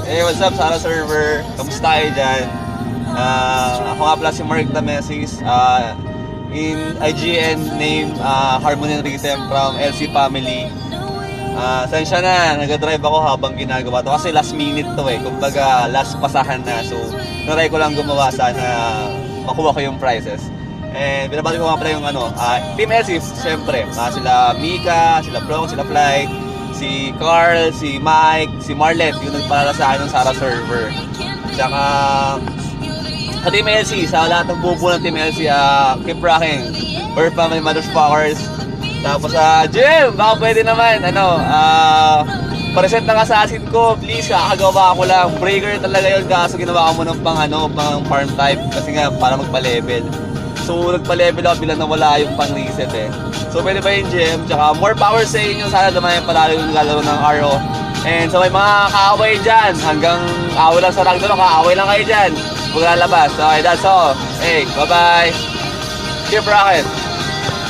Hey, what's up, Sara Server? Kamusta kayo dyan? Ako nga pala si Mark Tamesis. In IGN name, Harmony and Rhythm from LC Family. Sensya na, nag-drive ako habang ginagawa to kasi last minute to eh. Kumbaga, last pasahan na. So, naray ko lang gumawa sana makuha ko yung prizes. And binabati ko nga pala yung Team LC, siyempre. Sila Mika, sila Pro, sila Fly, si Carl, si Mike, si Marlet, yung nagpalala sa akin ng Sara Server. Tsaka sa Team LC, sa lahat ng bubuo ng Team LC, keep rocking. Birth Family Motherfuckers. Tapos Jim, baka pwede naman, pareset ng assassin ko, please, kakagawa ko lang. Breaker talaga yun, kaso ginawa ko mo ng pang farm type, kasi nga, para magpa-level. So, nagpa-level ako bilang nawala yung pang-reset eh. So, pwede ba yung Jim? Tsaka, more power sa inyo, sana dumayan palalo yung lalaro ng RO. And so, may mga kaaway dyan, hanggang away lang sa Ragnarok, kaaway lang kayo dyan. Huwag lalabas. Okay, that's all. Hey, bye-bye. Keep rocking.